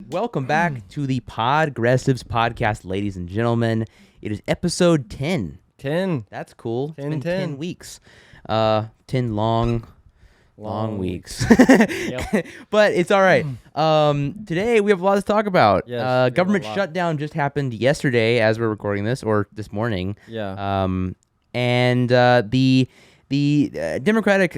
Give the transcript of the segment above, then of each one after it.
Welcome back to the Podgressives podcast, ladies and gentlemen. It is episode 10. 10. That's cool. 10, it's been 10 weeks. 10 long weeks. Yep. But it's all right. Today we have a lot to talk about. Yes, government shutdown just happened yesterday as we're recording this, or this morning. Yeah. And the Democratic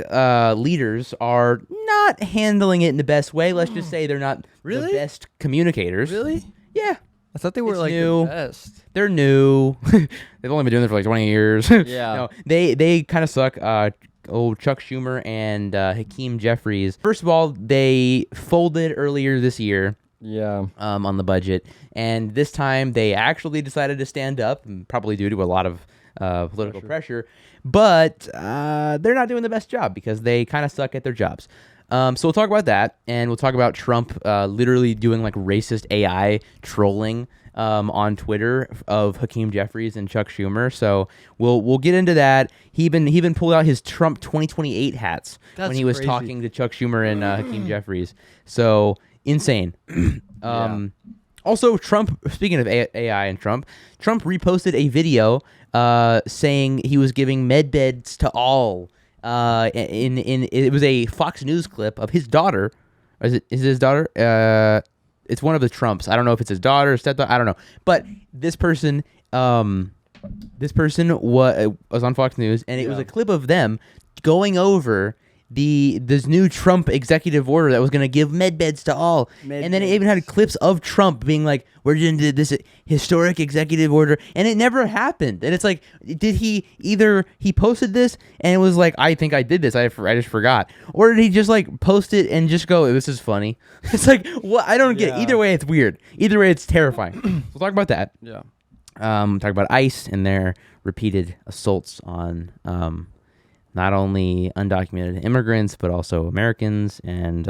leaders are not handling it in the best way. Let's just say they're not the best communicators. Really? Yeah. I thought they were It's like new. the best. They're new. They've only been doing it for like 20 years. Yeah. No, they kind of suck. Chuck Schumer and Hakeem Jeffries. First of all, they folded earlier this year. Yeah. On the budget, and this time they actually decided to stand up, probably due to a lot of political pressure. But they're not doing the best job because they kind of suck at their jobs. So we'll talk about that, and we'll talk about Trump literally doing like racist AI trolling on Twitter of Hakeem Jeffries and Chuck Schumer. So we'll get into that. He even pulled out his Trump 2028 hats when he was crazy. talking to Chuck Schumer and Hakeem Jeffries. So insane. Also, Trump, speaking of AI and Trump reposted a video saying he was giving med beds to all. It was a Fox News clip of his daughter. Is it his daughter? It's one of the Trumps. I don't know if it's his daughter or stepdaughter. I don't know. But this person was on Fox News, and it was a clip of them going over this new Trump executive order that was going to give med beds to all. And then it even had clips of Trump being like, we're going to do this historic executive order. And it never happened. And it's like, did he posted this and it was like, I think I did this. I just forgot. Or did he just like post it and just go, this is funny? It's like, what? I don't get it. Either way, it's weird. Either way, it's terrifying. We'll talk about that. Yeah. Talk about ICE and their repeated assaults on not only undocumented immigrants, but also Americans and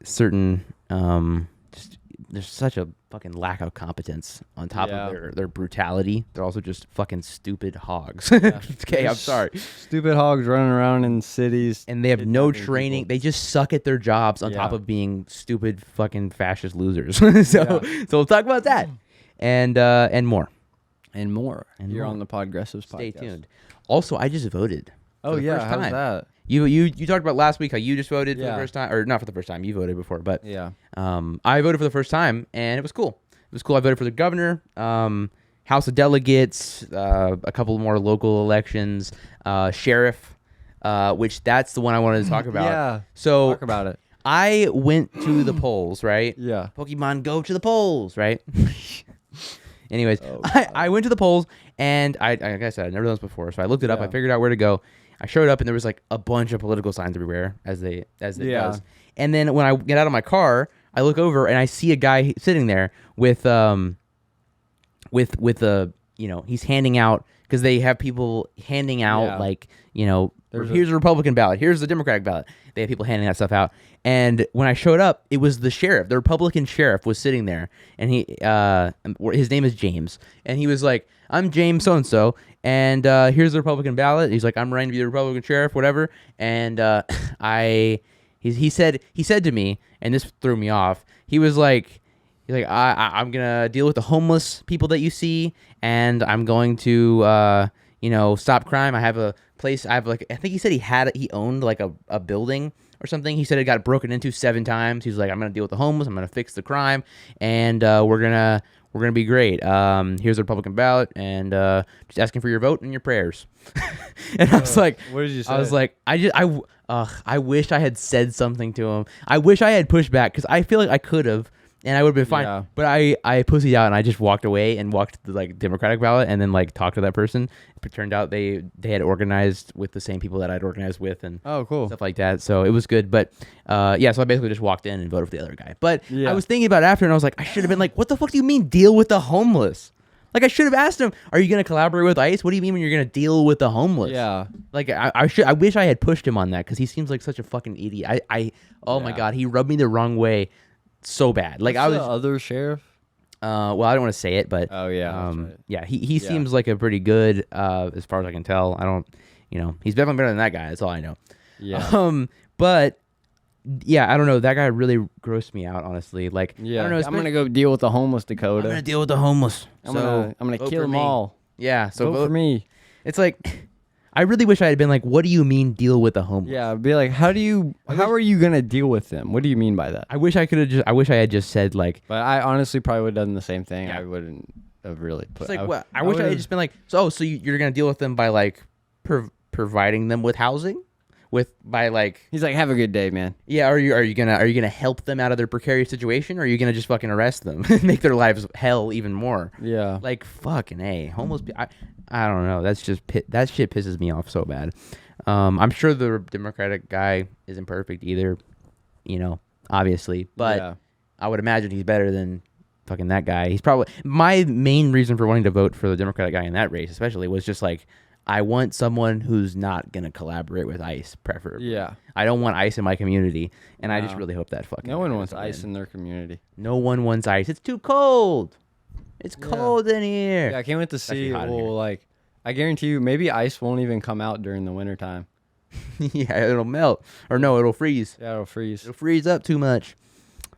certain, there's such a fucking lack of competence on top of their brutality. They're also just fucking stupid hogs. Okay, I'm sorry. Stupid hogs running around in cities. And they have no training. They just suck at their jobs on top of being stupid fucking fascist losers. So we'll talk about that and more. And more. And You're more. on the Podgressives podcast. Stay tuned. Also, I just voted. Oh, yeah. First How's time. that? You talked about last week how you just voted for the Yeah. first time, or not for the first time. You voted before, but Yeah. I voted for the first time, and it was cool. It was cool. I voted for the governor, House of Delegates, a couple more local elections, sheriff, which that's the one I wanted to talk about. Yeah. So Talk about it. I went to the polls, right? Yeah. Pokemon, go to the polls, right? Anyways, Oh, I went to the polls, and like I said, I'd never done this before, so I looked it up. I figured out where to go. I showed up, and there was like a bunch of political signs everywhere, as it does. And then when I get out of my car, I look over and I see a guy sitting there with he's handing out, because they have people handing out here's a Republican ballot, here's the Democratic ballot. They have people handing that stuff out. And when I showed up, it was the sheriff. The Republican sheriff was sitting there, and his name is James. And he was like, I'm James so-and-so, and here's the Republican ballot. He's like, I'm running to be the Republican sheriff, whatever. And he said to me, and this threw me off, he's like, I'm going to deal with the homeless people that you see, and I'm going to, stop crime. I have a place. I think he said he owned like a building or something. He said it got broken into 7 times. He's like, I'm going to deal with the homeless. I'm going to fix the crime, and we're going to be great. Here's the Republican ballot, and just asking for your vote and your prayers. And I was like, what did you say? I was like, I wish I had said something to him. I wish I had pushed back, because I feel like I could have, and I would have been fine. Yeah. But I pussied out, and I just walked away and walked to the like Democratic ballot, and then like talked to that person. It turned out they had organized with the same people that I'd organized with, and cool. stuff like that. So it was good. But so I basically just walked in and voted for the other guy. But Yeah. I was thinking about it after, and I was like, I should have been like, what the fuck do you mean deal with the homeless? Like, I should have asked him, are you going to collaborate with ICE? What do you mean when you're going to deal with the homeless? Yeah. Like, I wish I had pushed him on that, because he seems like such a fucking idiot. Oh my God, he rubbed me the wrong way so bad. Like, What's I was the other sheriff? Well, I don't want to say it, but Oh, yeah. That's right. yeah, he seems like a pretty good, as far as I can tell. I don't, he's definitely better than that guy. That's all I know. Yeah. But yeah, I don't know. That guy really grossed me out, honestly. Like, Yeah, I don't know. I'm gonna go deal with the homeless, Dakota. I'm gonna deal with the homeless. I'm gonna vote kill for them me. all. Yeah, so vote for me. It's like, I really wish I had been like, what do you mean deal with the homeless? Yeah, be like, how are you gonna deal with them? What do you mean by that? I wish I had just said like. But I honestly probably would have done the same thing. Yeah. I wouldn't have really put. It's like, what? I wish I had just been like, so you're gonna deal with them by like providing them with housing, by like. He's like, have a good day, man. Yeah, are you gonna help them out of their precarious situation, or are you gonna just fucking arrest them and make their lives hell even more? Yeah, like fucking A, homeless. I don't know. That shit pisses me off so bad. I'm sure the Democratic guy isn't perfect either, obviously, but yeah. I would imagine he's better than fucking that guy. He's probably my main reason for wanting to vote for the Democratic guy in that race, especially, was just like, I want someone who's not gonna collaborate with ICE, preferably. Yeah. I don't want ICE in my community, and I just really hope that fucking. No one wants ICE in their community. No one wants ICE. It's too cold. It's cold in here. Yeah, I can't wait to see. Especially hot in here. Like, I guarantee you, maybe ICE won't even come out during the wintertime. Yeah, it'll melt, or no, it'll freeze. Yeah, it'll freeze. It'll freeze up too much.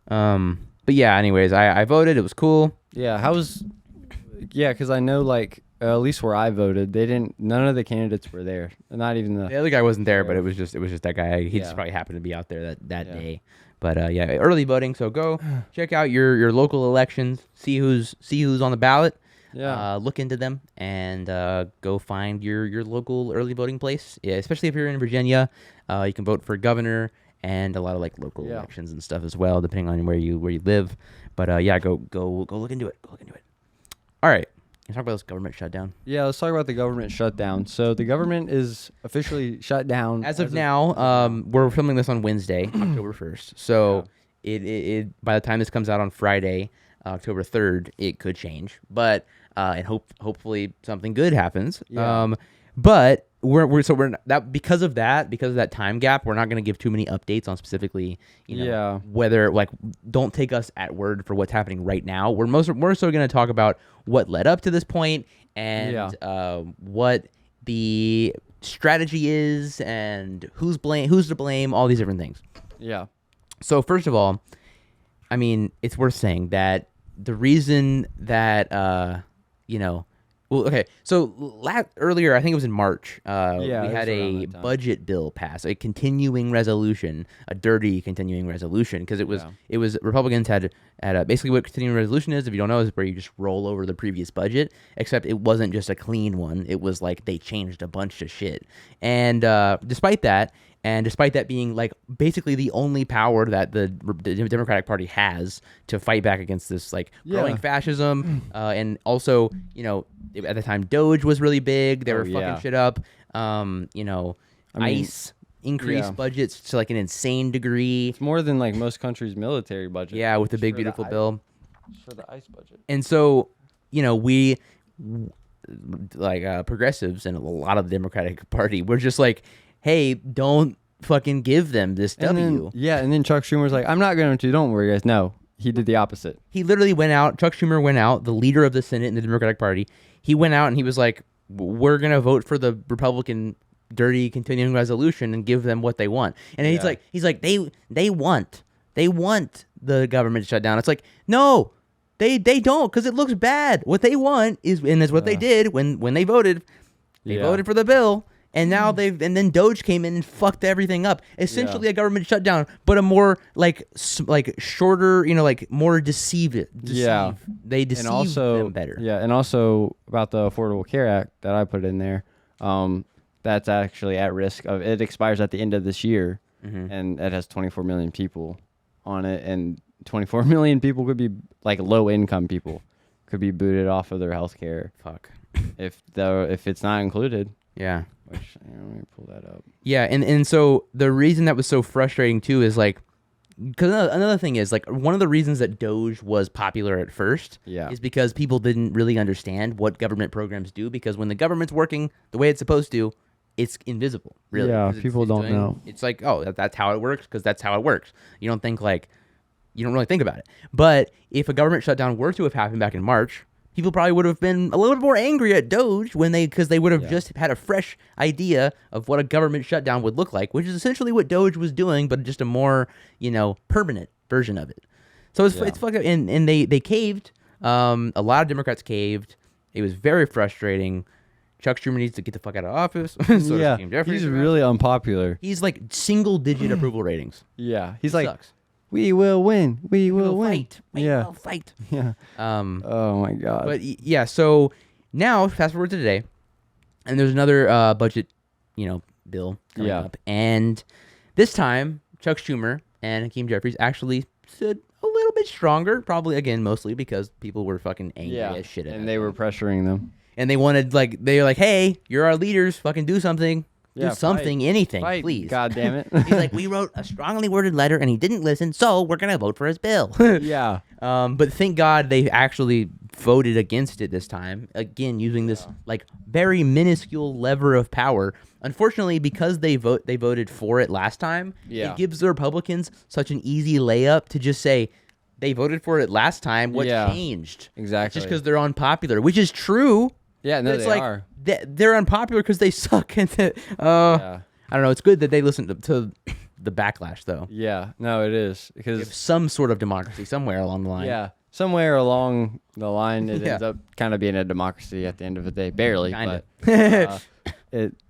But yeah, anyways, I voted. It was cool. Yeah, because I know, like, at least where I voted, none of the candidates were there. Not even The other guy wasn't there, but it was just that guy. He just probably happened to be out there that day. But yeah, early voting. So go check out your local elections. See who's on the ballot. Yeah. Look into them and go find your local early voting place. Yeah, especially if you're in Virginia, you can vote for governor and a lot of like local elections and stuff as well, depending on where you live. But yeah, go look into it. Go look into it. All right. Can you talk about this government shutdown? Yeah, let's talk about the government shutdown. So the government is officially shut down. As of now, we're filming this on Wednesday, October 1st. So it by the time this comes out on Friday, October 3rd, it could change. But and hopefully something good happens. Yeah. But we're that because of that time gap, we're not going to give too many updates on specifically, whether, like, don't take us at word for what's happening right now. We're more so going to talk about what led up to this point and what the strategy is and who's to blame, all these different things. Yeah. So first of all, I mean, it's worth saying that the reason that well, okay. So earlier, I think it was in March, we had a budget bill pass, a continuing resolution, a dirty continuing resolution, because it was Republicans had basically what continuing resolution is, if you don't know, is where you just roll over the previous budget, except it wasn't just a clean one. It was like they changed a bunch of shit. And despite that being like basically the only power that the Democratic Party has to fight back against this like growing fascism, and also, at the time Doge was really big. They were fucking shit up. ICE increased budgets to like an insane degree. It's more than like most countries' military budget. Yeah, with the big beautiful bill. For the ICE budget. And so, we like progressives and a lot of the Democratic Party, we're just like, hey, don't fucking give them this W. And then Chuck Schumer's like, I'm not going to. Don't worry, guys. No, he did the opposite. He literally went out. Chuck Schumer went out, the leader of the Senate in the Democratic Party. He went out and he was like, we're going to vote for the Republican dirty continuing resolution and give them what they want. And he's like, they want the government to shut down. It's like, no, they don't, because it looks bad. What they want is what they did when they voted. They voted for the bill. And now and then Doge came in and fucked everything up. Essentially a government shutdown, but a more like shorter, like more deceive. Yeah. They deceive them better. Yeah, and also about the Affordable Care Act that I put in there, that's actually at risk of, it expires at the end of this year, and it has 24 million people on it, and 24 million people could be like low income people, could be booted off of their health care. Fuck. If it's not included. Yeah. Which, let me pull that up. Yeah, and so the reason that was so frustrating too is like, because another thing is like, one of the reasons that Doge was popular at first is because people didn't really understand what government programs do, because when the government's working the way it's supposed to, it's invisible, really. Yeah, people don't know. It's like, oh, that's how it works, because that's how it works. You don't really think about it. But if a government shutdown were to have happened back in March, people probably would have been a little bit more angry at Doge because they would have just had a fresh idea of what a government shutdown would look like, which is essentially what Doge was doing, but just a more, permanent version of it. So it's fucking, and they caved. A lot of Democrats caved. It was very frustrating. Chuck Schumer needs to get the fuck out of office. So yeah, he's really unpopular. He's like single-digit approval ratings. Yeah, he's like, sucks. We will win. We will win. Fight. We will fight. Yeah. Oh my god. But yeah, so now fast forward to today, and there's another budget, bill coming up, and this time Chuck Schumer and Hakeem Jeffries actually stood a little bit stronger, probably again mostly because people were fucking angry as shit at and they were pressuring them. And they wanted, they were like, hey, you're our leaders, fucking do something. Do something, anything, please. God damn it. He's like, we wrote a strongly worded letter and he didn't listen, so we're going to vote for his bill. Yeah. But thank God they actually voted against it this time. Again, using this, very minuscule lever of power. Unfortunately, because they voted for it last time, it gives the Republicans such an easy layup to just say, they voted for it last time, what changed? Exactly. Just because they're unpopular, which is true. Yeah, no, they are. They're unpopular because they suck. And I don't know. It's good that they listened to the backlash, though. Yeah, no, it is because some sort of democracy somewhere along the line. Yeah, somewhere along the line, it ends up kind of being a democracy at the end of the day. Barely, but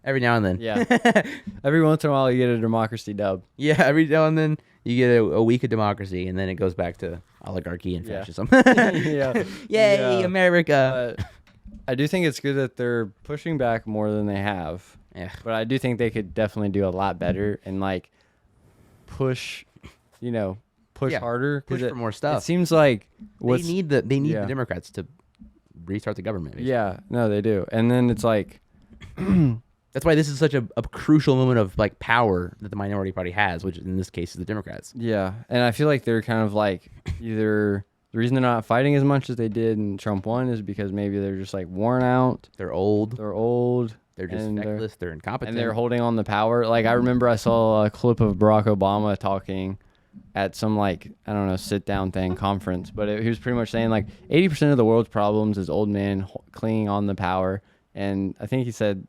every now and then. Yeah, every once in a while you get a democracy dub. Yeah, every now and then you get a week of democracy, and then it goes back to oligarchy and fascism. Yay, America! I do think it's good that they're pushing back more than they have. Yeah. But I do think they could definitely do a lot better and push harder. Push for more stuff. It seems like they need the Democrats to restart the government. Basically. Yeah, no, they do. And then it's like that's why this is such a crucial moment of power that the minority party has, which in this case is the Democrats. Yeah, and I feel like they're kind of either. The reason they're not fighting as much as they did in Trump 1 is because maybe they're just worn out. They're old. They're just feckless. They're incompetent. And they're holding on the power. I remember I saw a clip of Barack Obama talking at some sit down thing conference, but he was pretty much saying 80% of the world's problems is old men clinging on the power, and I think he said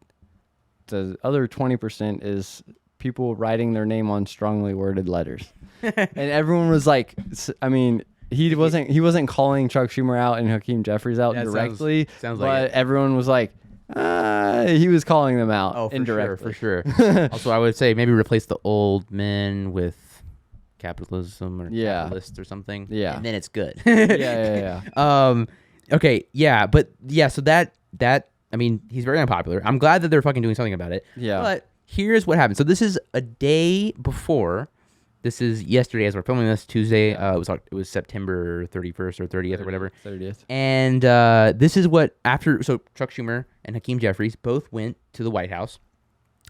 the other 20% is people writing their name on strongly worded letters, and everyone was like, I mean. He wasn't calling Chuck Schumer out and Hakeem Jeffries out directly, sounds but everyone was like, he was calling them out indirectly. For sure. Also, I would say maybe replace the old men with capitalism or capitalist or something. Yeah, and then it's good. Yeah. Okay. Yeah, but so that I mean, he's very unpopular. I'm glad that they're fucking doing something about it. Yeah. But here's what happened. So this is a day before. This is yesterday as we're filming this, Tuesday. It was September 31st or 30th or whatever. 30th. And this is what so Chuck Schumer and Hakeem Jeffries both went to the White House.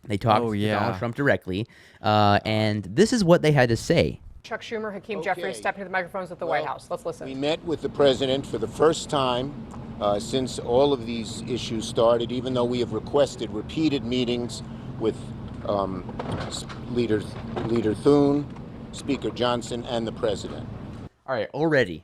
They talked to Donald Trump directly, and this is what they had to say. Chuck Schumer, Hakeem Jeffries stepping to the microphones at the White House. Let's listen. We met with the president for the first time since all of these issues started, even though we have requested repeated meetings with Leader Thune, Speaker Johnson, and the president. All right, already.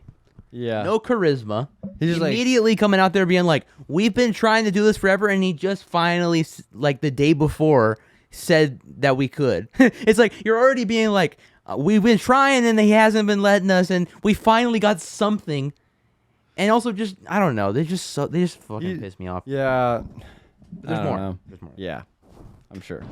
Yeah. No charisma. He's just immediately coming out there being like, we've been trying to do this forever, and he just finally, the day before, said that we could. It's like, you're already being like, we've been trying, and he hasn't been letting us, and we finally got something. And also just, I don't know, they just fucking piss me off. Yeah. There's more. Yeah, I'm sure.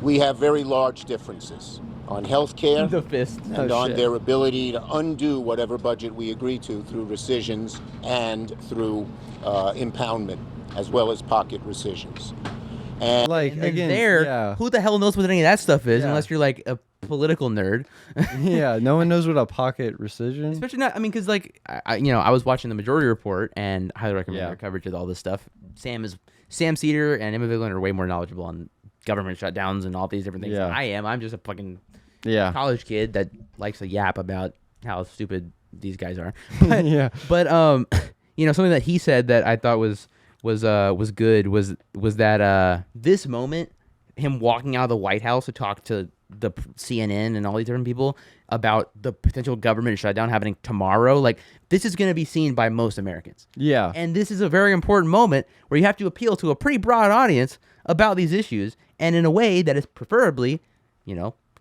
We have very large differences on health care and on their ability to undo whatever budget we agree to through rescissions and through impoundment, as well as pocket rescissions. And who the hell knows what any of that stuff is unless you're a political nerd. Yeah, no one knows what a pocket rescission. Especially not, I mean, because I was watching the Majority Report and highly recommend their coverage of all this stuff. Sam Cedar and Emma Vigeland are way more knowledgeable on government shutdowns and all these different things than I am. I'm just a fucking college kid that likes to yap about how stupid these guys are. But, but something that he said that I thought was good was that this moment, him walking out of the White House to talk to the CNN and all these different people about the potential government shutdown happening tomorrow, like this is going to be seen by most Americans. Yeah. And this is a very important moment where you have to appeal to a pretty broad audience about these issues, and in a way that is preferably,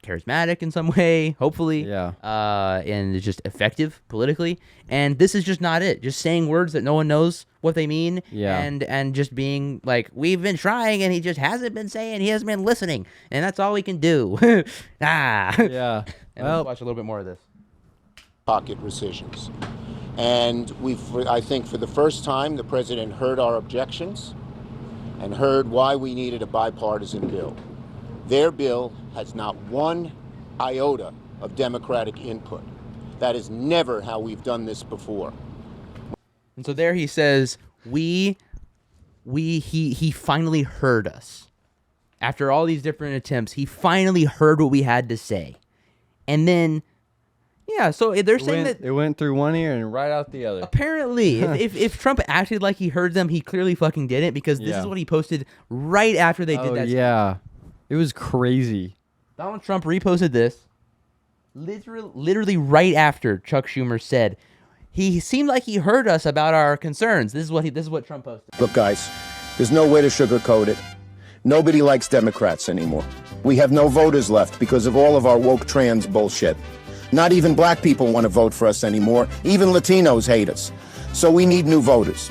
charismatic in some way, hopefully, and is just effective politically. And this is just not it. Just saying words that no one knows what they mean, and just being like, we've been trying, and he just hasn't been saying, he hasn't been listening, and that's all we can do. Yeah. And let's watch a little bit more of this. Pocket rescissions. And I think for the first time, the president heard our objections and heard why we needed a bipartisan bill. Their bill has not one iota of Democratic input. That is never how we've done this before. And so there he says, he finally heard us. After all these different attempts, he finally heard what we had to say. And then, so they're saying that it went through one ear and right out the other. Apparently, if Trump acted like he heard them, he clearly fucking didn't, because this is what he posted right after they did that. Yeah. It was crazy. Donald Trump reposted this literally right after Chuck Schumer said he seemed like he heard us about our concerns. This is what Trump posted. Look, guys, there's no way to sugarcoat it. Nobody likes Democrats anymore. We have no voters left because of all of our woke trans bullshit. Not even black people want to vote for us anymore. Even Latinos hate us. So we need new voters.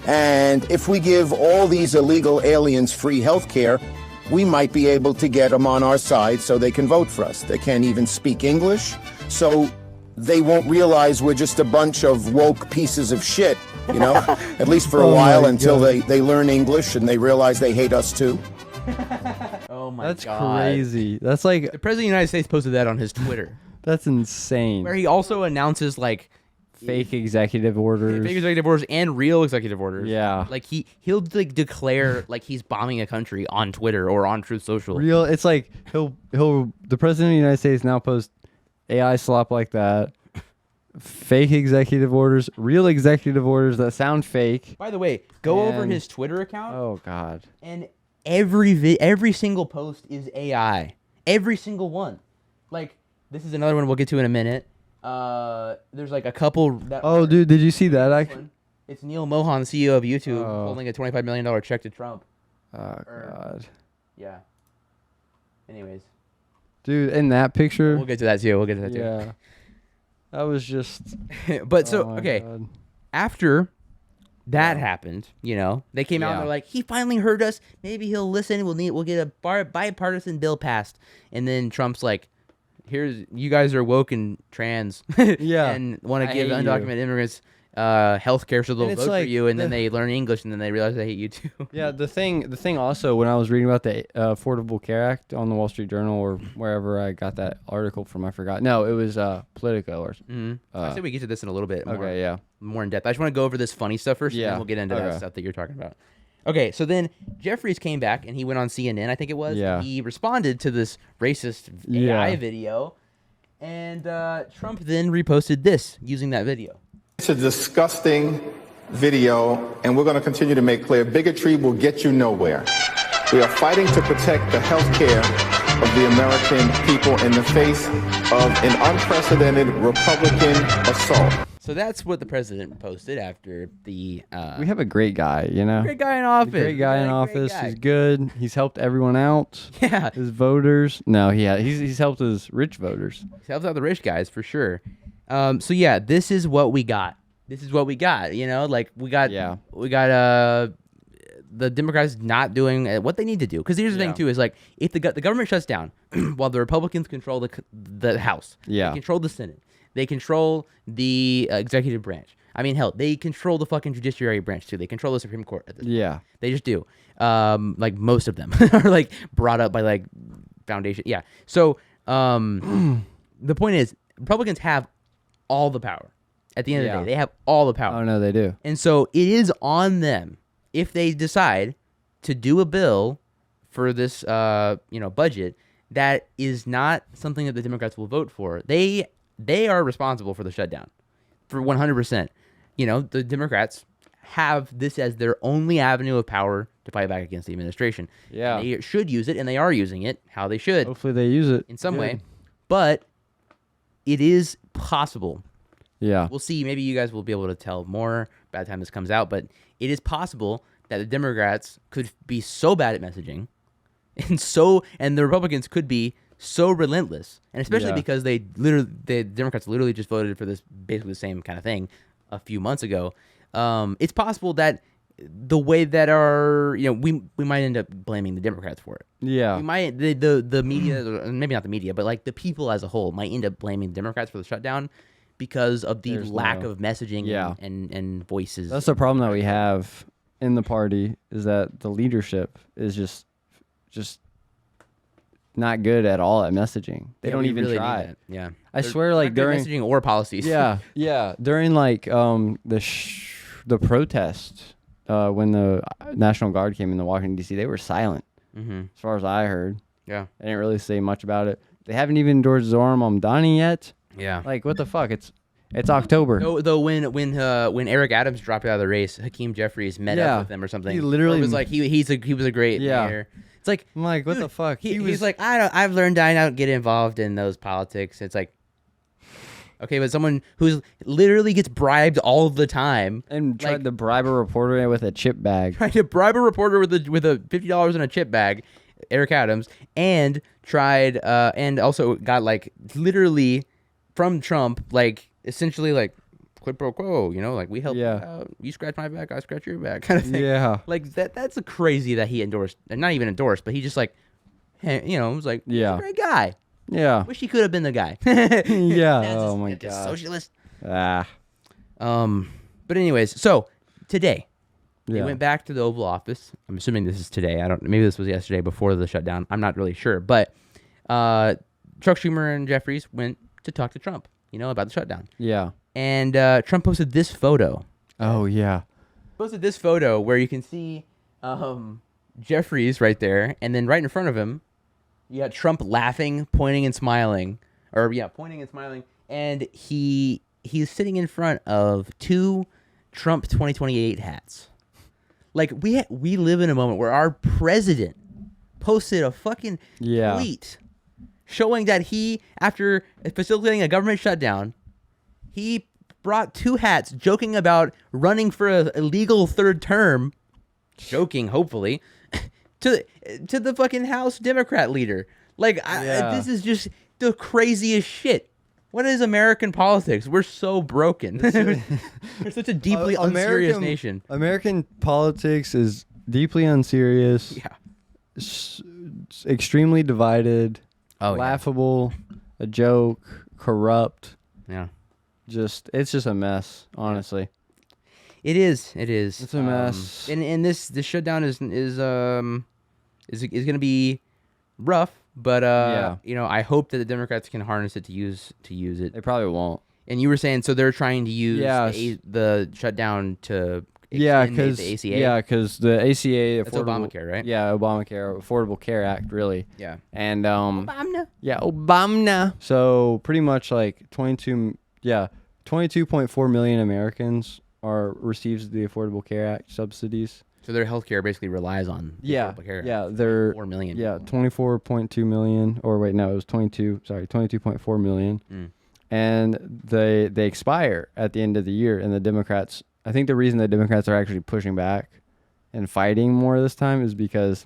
And if we give all these illegal aliens free health care, we might be able to get them on our side so they can vote for us. They can't even speak English, so they won't realize we're just a bunch of woke pieces of shit, at least for a while until they learn English and they realize they hate us too. Oh my God. That's crazy. That's like... The President of the United States posted that on his Twitter. That's insane. Where he also announces, like... Fake executive orders. Fake executive orders and real executive orders. Yeah. Like, he'll declare, like, he's bombing a country on Twitter or on Truth Social. It's like, the President of the United States now post AI slop like that. Fake executive orders, real executive orders that sound fake. By the way, go over his Twitter account. Oh, God. And every single post is AI. Every single one. Like, this is another one we'll get to in a minute. There's like a couple. Dude, did you see that? It's Neil Mohan, CEO of YouTube, holding a $25 million check to Trump. Oh, God. Yeah. Anyways. Dude, in that picture. We'll get to that too. Yeah. That was just. But okay. God. After that happened, they came out and they're like, he finally heard us. Maybe he'll listen. We'll get a bipartisan bill passed. And then Trump's like, you guys are woke and trans, and want to give undocumented immigrants health care so they'll vote for you, and then they learn English, and then they realize they hate you too. Yeah, the thing also, when I was reading about the Affordable Care Act on the Wall Street Journal or wherever I got that article from, I forgot. No, it was Politico or. I say we get to this in a little bit. More in depth. I just want to go over this funny stuff first, and then we'll get into that stuff that you're talking about. Okay, so then Jeffries came back and he went on CNN, I think it was. Yeah. He responded to this racist AI video, and Trump then reposted this using that video. It's a disgusting video, and we're going to continue to make clear bigotry will get you nowhere. We are fighting to protect the health care of the American people in the face of an unprecedented Republican assault. So that's what the president posted after the... we have a great guy, Great guy in office. Great guy in office. He's good. He's helped everyone out. Yeah. His voters. No, he's helped his rich voters. He's helped out the rich guys, for sure. So yeah, this is what we got. Like we got the Democrats not doing what they need to do. Because here's the thing too, is like, if the government shuts down while the Republicans control the House, they control the Senate, they control the executive branch. I mean, hell, they control the fucking judiciary branch too. They control the Supreme Court. They just do. Like most of them are like brought up by like foundation. Yeah. So the point is, Republicans have all the power. At the end of the day, they have all the power. Oh no, they do. And so it is on them, if they decide to do a bill for this budget that is not something that the Democrats will vote for. They are responsible for the shutdown for 100%. The Democrats have this as their only avenue of power to fight back against the administration. Yeah. And they should use it, and they are using it how they should. Hopefully they use it in some way. But it is possible. Yeah. We'll see. Maybe you guys will be able to tell more by the time this comes out, but it is possible that the Democrats could be so bad at messaging and the Republicans could be so relentless, and especially because the Democrats literally just voted for this basically the same kind of thing a few months ago. It's possible that the way that we might end up blaming the Democrats for it. Yeah. We might the media, maybe not the media, but like the people as a whole might end up blaming the Democrats for the shutdown because of the lack of messaging and voices. That's the problem that we have in the party, is that the leadership is just not good at all at messaging. They don't even really try. Yeah. I swear, like during messaging or policies. Yeah. During like the protest when the National Guard came into Washington D.C., they were silent. As far as I heard. Yeah. They didn't really say much about it. They haven't even endorsed Zoran Mamdani yet. Yeah. Like, what the fuck? It's October. Though when Eric Adams dropped out of the race, Hakeem Jeffries met up with him or something. He literally was like he was a great mayor. It's like, I'm like, what dude, the fuck? He's like, I've learned I don't get involved in those politics. It's like, okay, but someone who's literally gets bribed all the time and tried to bribe a reporter with a chip bag. Tried to bribe a reporter with a $50 in a chip bag, Eric Adams, and tried and also got like literally from Trump, like essentially like quid pro quo, like we help you out. You scratch my back, I scratch your back, kind of thing. Yeah. Like that's crazy that he endorsed, and not even endorsed, but he just like, was like, he's a great guy. Yeah. Wish he could have been the guy. Yeah. Oh my god. Socialist. Ah. But anyways, so today they went back to the Oval Office. I'm assuming this is today. Maybe this was yesterday before the shutdown. I'm not really sure, but Chuck Schumer and Jeffries went to talk to Trump, about the shutdown. Yeah. And Trump posted this photo. Oh yeah. Posted this photo where you can see Jeffries right there, and then right in front of him, you got Trump laughing, pointing and smiling, and he's sitting in front of two Trump 2028 hats. Like we live in a moment where our president posted a fucking tweet showing that he, after facilitating a government shutdown, he brought two hats, joking about running for a illegal third term, hopefully, to the fucking House Democrat leader. Like, this is just the craziest shit. What is American politics? We're so broken. We're such a deeply unserious nation. American politics is deeply unserious. Yeah. Extremely divided. Laughable. A joke. Corrupt. Yeah. It's just a mess, honestly. It is. It's a mess. And this shutdown is going to be rough, but I hope that the Democrats can harness it to use it. They probably won't. And you were saying so they're trying to use the shutdown to extend the ACA. Yeah, because the ACA, that's Obamacare, right? Yeah, Obamacare, Affordable Care Act, really. Yeah. And Obama. Yeah, Obama. So pretty much like 22.4 million Americans receives the Affordable Care Act subsidies. So their healthcare basically relies on Affordable Care Act. Yeah, they're 4 million. Yeah, 24.2 million, or wait, no, it was 22.4 million. And they expire at the end of the year, and the Democrats, I think the reason the Democrats are actually pushing back and fighting more this time is because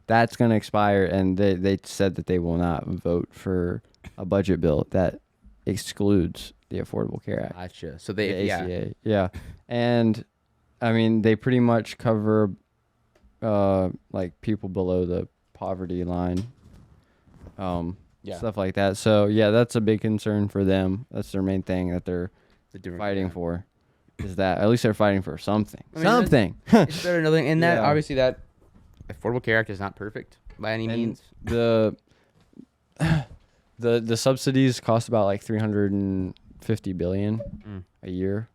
that's going to expire, and they said that they will not vote for a budget bill that excludes the Affordable Care Act. Gotcha. So the ACA. Yeah. And I mean, they pretty much cover like people below the poverty line. Stuff like that. So yeah, that's a big concern for them. That's their main thing that they're fighting for. Is that at least they're fighting for something. Something. It's better than nothing. And that obviously that Affordable Care Act is not perfect by any means. The subsidies cost about like $350 billion a year.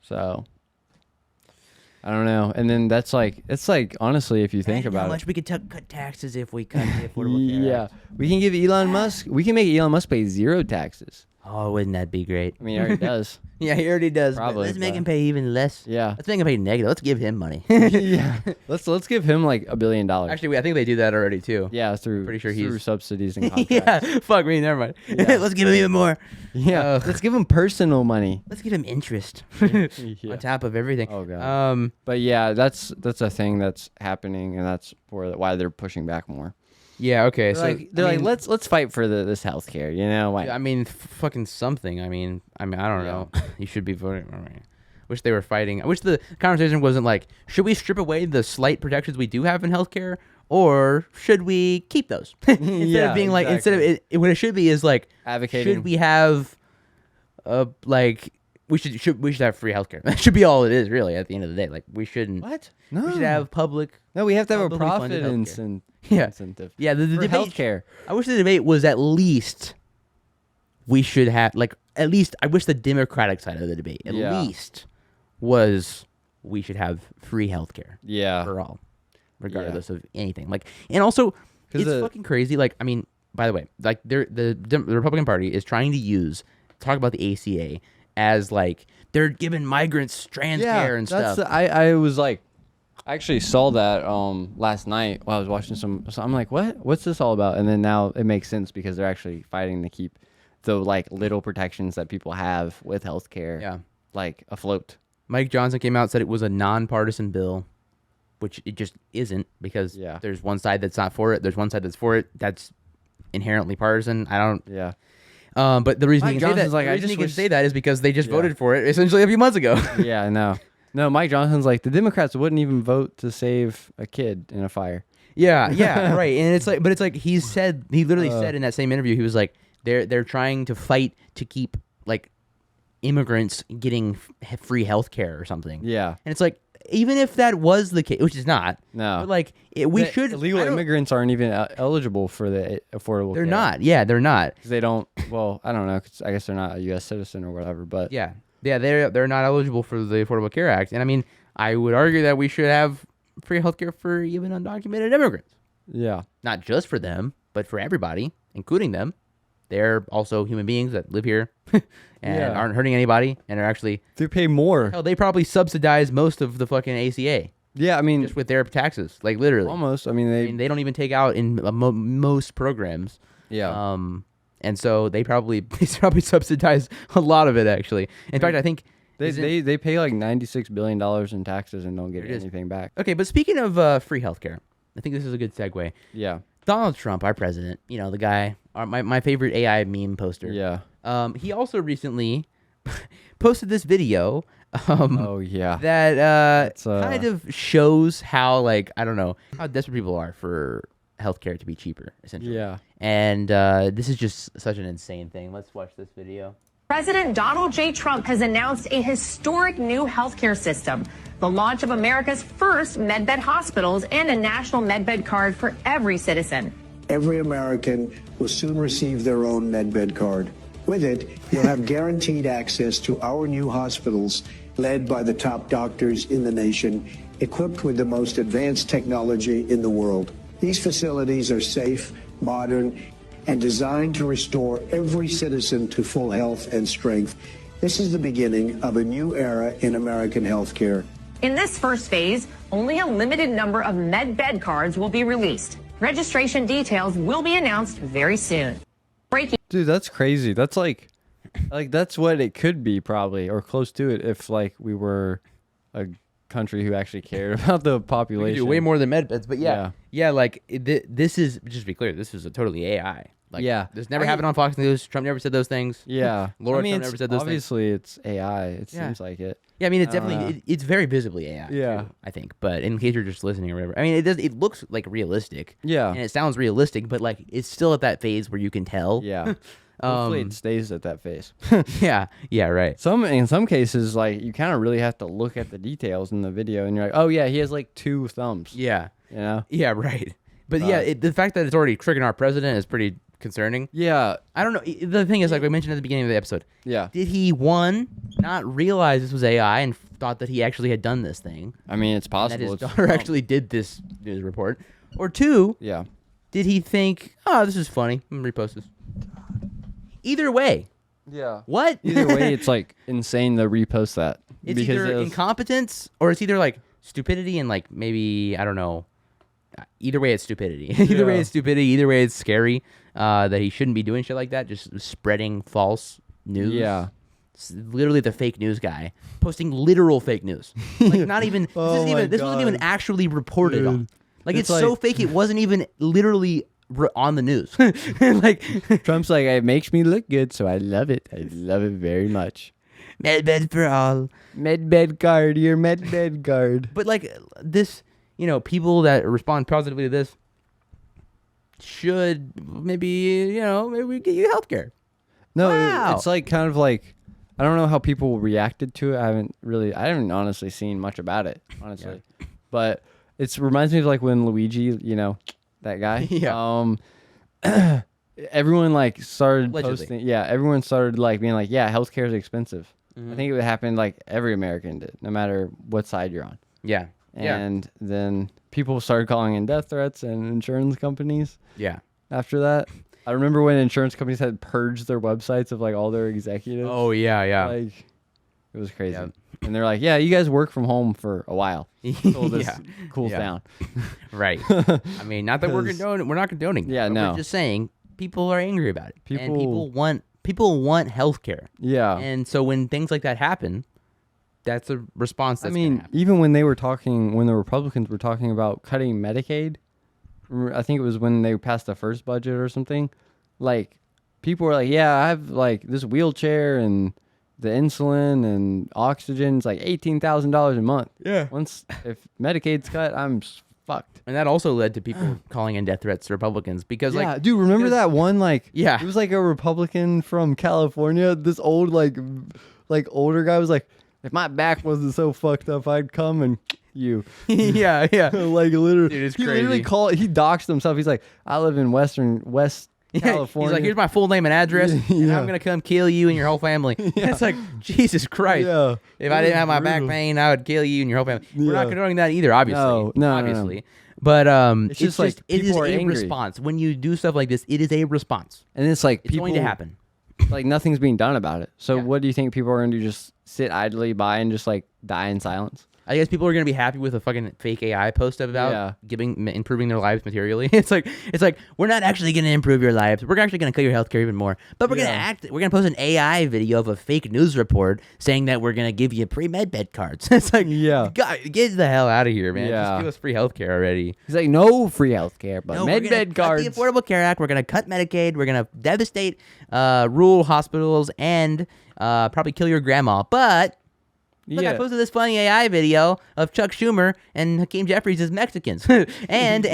So I don't know. And then it's like honestly, if you think about it, how much we could cut taxes if we cut the Affordable Care Act. We can give Elon Musk. We can make Elon Musk pay zero taxes. Oh, wouldn't that be great? I mean, he already does. Yeah, he already does. Probably, Let's make him pay even less. Yeah. Let's make him pay negative. Let's give him money. Yeah. Let's give him like $1 billion. Actually, I think they do that already too. Yeah, through Pretty sure through he's subsidies and contracts. yeah. Fuck me. Never mind. Yeah. Let's give him even more. Yeah. Let's give him personal money. Let's give him interest Yeah. on top of everything. Oh god. But yeah, that's a thing that's happening, and that's why they're pushing back more. Yeah. Okay. They're like, let's fight for this healthcare. You know? Like, I mean, fucking something. I mean, I don't know. You should be voting. I mean, wish they were fighting. I wish the conversation wasn't like, should we strip away the slight protections we do have in healthcare, or should we keep those? Instead of being like, instead of it, what it should be is like, advocating. should we have, like, we should have free healthcare. That should be all it is, really. At the end of the day, like, we shouldn't. What? No. We should have public. No, we have to have a publicly profit funded healthcare. incentive. Yeah, the for debate. Healthcare. I wish the debate was at least we should have, like, at least I wish the Democratic side of the debate at least was we should have free healthcare. Yeah. For all, regardless of anything. Like, and also it's fucking crazy. Like, I mean, by the way, like the Republican Party is trying to talk about the ACA as like they're giving migrants trans care and stuff. I was like, I actually saw that last night while I was watching so I'm like, what's this all about? And then now it makes sense because they're actually fighting to keep the like little protections that people have with healthcare like afloat. Mike Johnson came out and said it was a nonpartisan bill, which it just isn't, because there's one side that's not for it, there's one side that's for it. That's inherently partisan. I don't. Yeah. But the reason Mike he can Johnson's say that, like, he can say that is because they just voted for it essentially a few months ago. Yeah, I know. No, Mike Johnson's like, the Democrats wouldn't even vote to save a kid in a fire. Yeah, right. And it's like, but it's like he literally said in that same interview, he was like, they're trying to fight to keep like immigrants getting free health care or something. Yeah. And it's like, even if that was the case, which is not, no, but like illegal immigrants aren't even eligible for the affordable They're care. not. Yeah, they're not. Because they don't, well, I don't know. 'Cause I guess they're not a U.S. citizen or whatever, but. Yeah, they're not eligible for the Affordable Care Act. And I mean, I would argue that we should have free healthcare for even undocumented immigrants. Yeah. Not just for them, but for everybody, including them. They're also human beings that live here and aren't hurting anybody and are actually... They pay more. Hell, they probably subsidize most of the fucking ACA. Yeah, I mean... Just with their taxes, like literally. Almost. I mean, they don't even take out in most programs. Yeah. And so they probably subsidize a lot of it, actually. In fact, I think... They pay like $96 billion in taxes and don't get anything back. Okay, but speaking of free healthcare, I think this is a good segue. Yeah. Donald Trump, our president, you know, the guy, my favorite AI meme poster. Yeah. He also recently posted this video. Oh yeah. That kind of shows how, like, I don't know, how desperate people are for healthcare to be cheaper, essentially. Yeah. And this is just such an insane thing. Let's watch this video. President Donald J. Trump has announced a historic new healthcare system, the launch of America's first medbed hospitals and a national medbed card for every citizen. Every American will soon receive their own medbed card. With it, you'll have guaranteed access to our new hospitals led by the top doctors in the nation, equipped with the most advanced technology in the world. These facilities are safe, modern, and designed to restore every citizen to full health and strength. This is the beginning of a new era in American healthcare. In this first phase, only a limited number of medbed cards will be released. Registration details will be announced very soon. Dude, that's crazy. That's like that's what it could be, probably, or close to it, if like we were a country who actually cared about the population. We could do way more than medbeds, but yeah, like this is, just to be clear, this is a totally AI. Like, this never happened on Fox News. Trump never said those things. Yeah, Trump never said those obviously things. It's AI. It seems like it. Yeah, I mean, it's definitely it's very visibly AI. Yeah, too, I think. But in case you're just listening or whatever, I mean, it looks like realistic. Yeah, and it sounds realistic, but like it's still at that phase where you can tell. Yeah. Hopefully it stays at that phase. yeah, right. In some cases, like, you kind of really have to look at the details in the video, and you're like, oh yeah, he has like 2 thumbs. Yeah, you know. Yeah, right. But the fact that it's already tricking our president is pretty concerning. Yeah, I don't know. The thing is, like we mentioned at the beginning of the episode. Yeah. Did he not realize this was AI and thought that he actually had done this thing? I mean, it's possible. That his daughter actually did this news report, or 2? Yeah. Did he think, oh, this is funny? I'm gonna repost this. Either way, Yeah. What? Either way, it's like insane to repost that. It's either incompetence or it's either like stupidity and like maybe, I don't know. Either way, it's stupidity. Either way, it's stupidity. Either way, it's scary that he shouldn't be doing shit like that, just spreading false news. Yeah. It's literally the fake news guy posting literal fake news. Like not even this wasn't even actually reported on. Like it's so fake it wasn't even literally on the news. Like Trump's like, it makes me look good, so I love it. I love it very much. Medbed for all. Medbed card, your medbed card. But like this, you know, people that respond positively to this should maybe we get you healthcare. No, wow. It's like kind of like, I don't know how people reacted to it. I haven't honestly seen much about it, honestly. Yeah. But it reminds me of like when Luigi, that guy. Yeah. Everyone like started Allegedly. posting. Yeah, everyone started like being like, yeah, healthcare is expensive. I think it would happen like every American did, no matter what side you're on. Yeah. And then people started calling in death threats and insurance companies. Yeah. After that, I remember when insurance companies had purged their websites of like all their executives. Oh yeah. Like it was crazy. Yeah. And they're like, yeah, you guys work from home for a while until this cools down. Right. I mean, not that we're not condoning. Yeah, no. We're just saying people are angry about it. And people want healthcare. Yeah. And so when things like that happen, that's a response that's even when the Republicans were talking about cutting Medicaid, I think it was when they passed the first budget or something, like people were like, yeah, I have like this wheelchair and the insulin and oxygen's like $18,000 a month. Yeah. If Medicaid's cut, I'm fucked. And that also led to people calling in death threats to Republicans because dude, remember that one it it was like a Republican from California, this old like older guy was like, if my back wasn't so fucked up, I'd come and you. Yeah. Like literally, dude, it's he crazy. literally he doxed himself. He's like, I live in West California. He's like, here's my full name and address, and I'm gonna come kill you and your whole family. It's like, Jesus Christ. Yeah. If I didn't have my back pain, I would kill you and your whole family. We're not condoning that either, obviously. No, obviously. No. But it's just like it is a angry. response. When you do stuff like this, it is a response. And it's like it's going to happen. Like nothing's being done about it. So what do you think people are going to do? Just sit idly by and just like die in silence? I guess people are going to be happy with a fucking fake AI post about improving their lives materially. It's like we're not actually going to improve your lives. We're actually going to cut your healthcare even more. But we're going to post an AI video of a fake news report saying that we're going to give you pre-med bed cards. It's like, God, get the hell out of here, man. Just give us free healthcare already. He's like, no free healthcare, but med bed cards. The Affordable Care Act. We're going to cut Medicaid. We're going to devastate rural hospitals and probably kill your grandma. But look, I posted this funny AI video of Chuck Schumer and Hakeem Jeffries as Mexicans, and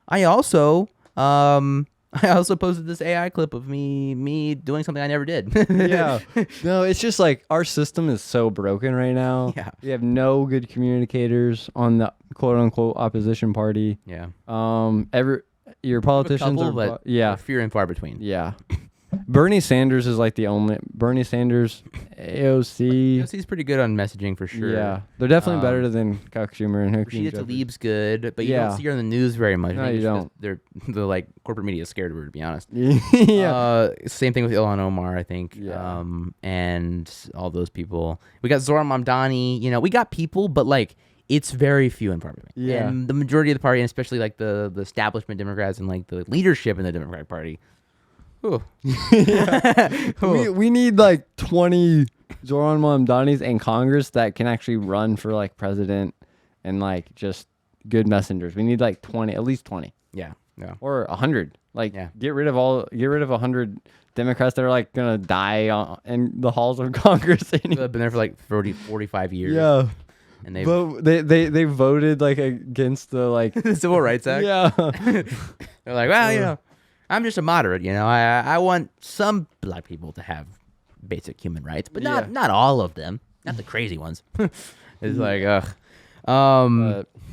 I also posted this AI clip of me doing something I never did. No, it's just like our system is so broken right now. Yeah, we have no good communicators on the quote unquote opposition party. Yeah, your politicians are few and far between. Yeah. Bernie Sanders is like the only AOC. AOC's pretty good on messaging for sure. Yeah, they're definitely better than Chuck Schumer and Hakeem Rashida Tlaib's good, but you don't see her on the news very much. No, you don't. The like corporate media is scared of her, to be honest. Same thing with Ilhan Omar, I think. Yeah. And all those people. We got Zohran Mamdani. We got people, but like it's very few and far between. Yeah. And the majority of the party, and especially like the establishment Democrats and like the leadership in the Democratic Party. We need like 20 Zohran Mamdanis in Congress that can actually run for like president and like just good messengers. We need like 20, at least 20. Yeah. Or 100. Like get rid of 100 Democrats that are like gonna die in the halls of Congress. They've been there for like 45 years. Yeah. And they voted like against the like the Civil Rights Act. Yeah. They're like, well, I'm just a moderate, I want some black people to have basic human rights, but not all of them, not the crazy ones. It's like, ugh.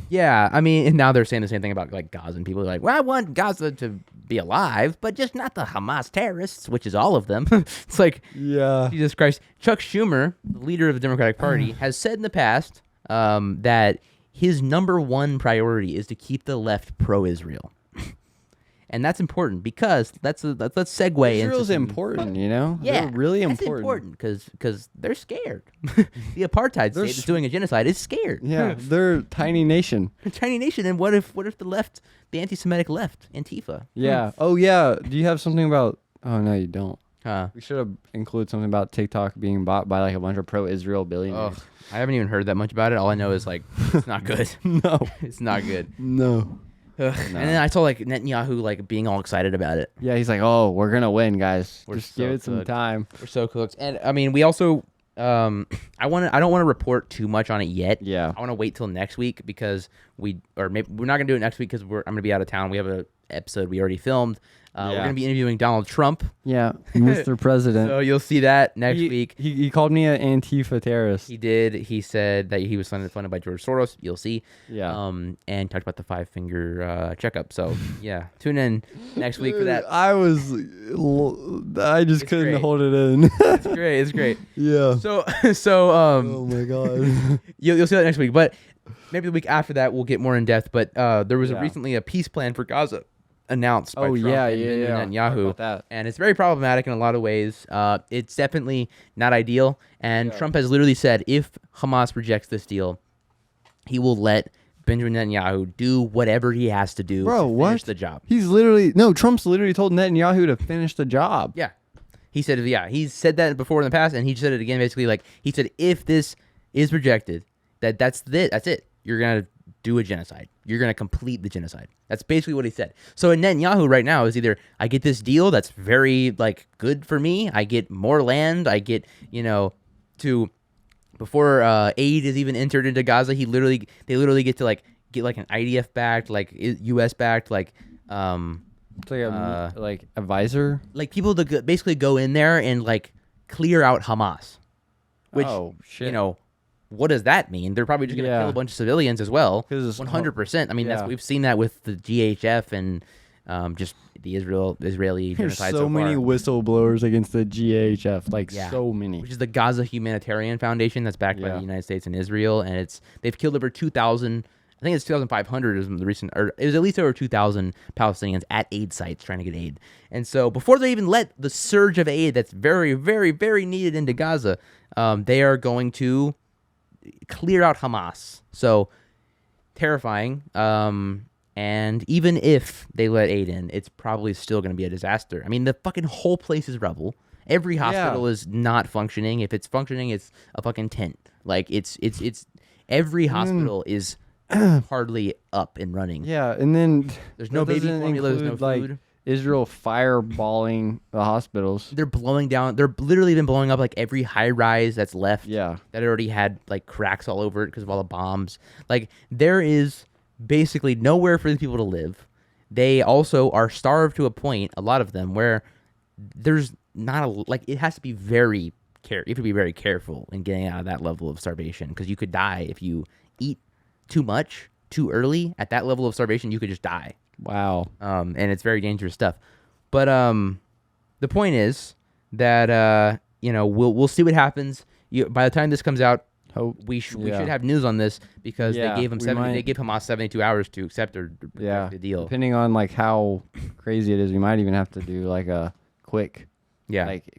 Yeah, I mean, and now they're saying the same thing about like Gaza, and people are like, well, I want Gaza to be alive, but just not the Hamas terrorists, which is all of them. It's like, Jesus Christ. Chuck Schumer, the leader of the Democratic Party, has said in the past that his number one priority is to keep the left pro-Israel. And that's important because let's segue Israel's into important, you know? Yeah, they're really that's important because they're scared. The apartheid state that's doing a genocide is scared. Yeah, they're a tiny nation. A tiny nation, and what if the left, the anti-Semitic left, Antifa? Yeah. Oh yeah. Do you have something about? Oh no, you don't. Huh. We should have included something about TikTok being bought by like a bunch of pro-Israel billionaires. Ugh, I haven't even heard that much about it. All I know is like it's not good. No, it's not good. No. And then I saw like Netanyahu like being all excited about it. Yeah, he's like, "Oh, we're gonna win, guys. Just so give it some cooked. time." We're so cooked. And I mean, we also I don't want to report too much on it yet. Yeah. I want to wait till next week because maybe we're not gonna do it next week because I'm gonna be out of town. We have a episode we already filmed. We're gonna be interviewing Donald Trump. Yeah, Mr. President. So you'll see that next week. He called me an Antifa terrorist. He did. He said that he was funded by George Soros. You'll see. Yeah. And talked about the 5-finger checkup. So yeah, tune in next week for that. I just couldn't great. hold it in. It's great. It's great. Yeah. So Oh my god. you'll see that next week. But maybe the week after that we'll get more in depth. But there was recently a peace plan for Gaza announced by Trump and Netanyahu, about that. and it's very problematic in a lot of ways. It's definitely not ideal, and Trump has literally said if Hamas rejects this deal, he will let Benjamin Netanyahu do whatever he has to do to finish the job. Trump's literally told Netanyahu to finish the job. Yeah, he said he's said that before in the past, and he said it again. Basically, like he said, if this is rejected, that's it. You're gonna do a genocide. You're going to complete the genocide. That's basically what he said. So Netanyahu right now is either I get this deal that's very like good for me. I get more land. I get, before aid is even entered into Gaza, they literally get to get an IDF backed, like US backed, like, it's like a advisor, like people to basically go in there and like clear out Hamas, which, what does that mean? They're probably just going to kill a bunch of civilians as well. 100%. I mean, we've seen that with the GHF and just the Israeli genocide. There's so many whistleblowers against the GHF, so many. Which is the Gaza Humanitarian Foundation that's backed by the United States and Israel, and they've killed over 2,000. I think it's 2,500 is the recent, or it was at least over 2,000 Palestinians at aid sites trying to get aid. And so before they even let the surge of aid that's very, very, very needed into Gaza, they are going to clear out Hamas. So terrifying. And even if they let aid in, it's probably still going to be a disaster. I mean, the fucking whole place is rubble. Every hospital is not functioning. If it's functioning, it's a fucking tent. Like it's every hospital is hardly up and running. Yeah, and then there's no baby formula, there's no food. Israel fireballing the hospitals. They're blowing down. They're literally been blowing up like every high rise that's left. Yeah, that already had like cracks all over it because of all the bombs. Like there is basically nowhere for the people to live. They also are starved to a point, a lot of them, where there's not it has to be you have to be very careful in getting out of that level of starvation because you could die if you eat too much too early. At that level of starvation, you could just die. Wow. And it's very dangerous stuff. But the point is that we'll see what happens. By the time this comes out, we should have news on this because they gave Hamas 72 hours to accept or reject the deal. Depending on like how crazy it is, we might even have to do like a quick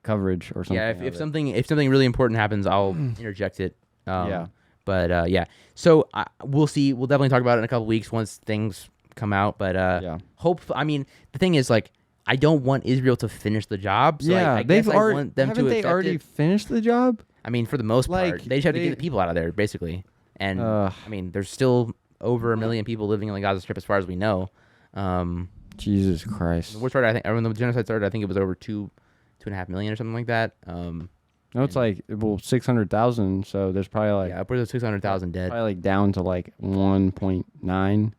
coverage or something. Yeah, if something really important happens, I'll interject it. But so we'll see. We'll definitely talk about it in a couple weeks once things come out. But I mean, the thing is, like, I don't want Israel to finish the job. So I want them to. Haven't they already finished the job? I mean, for the most part, they just have to get the people out of there, basically. And I mean, there's still over 1 million people living on the Gaza Strip, as far as we know. Jesus Christ! The when the genocide started, I think it was over 2.5 million or something like that. No, it's 600,000. So there's probably upwards of 600,000 dead. Probably down to 1.9.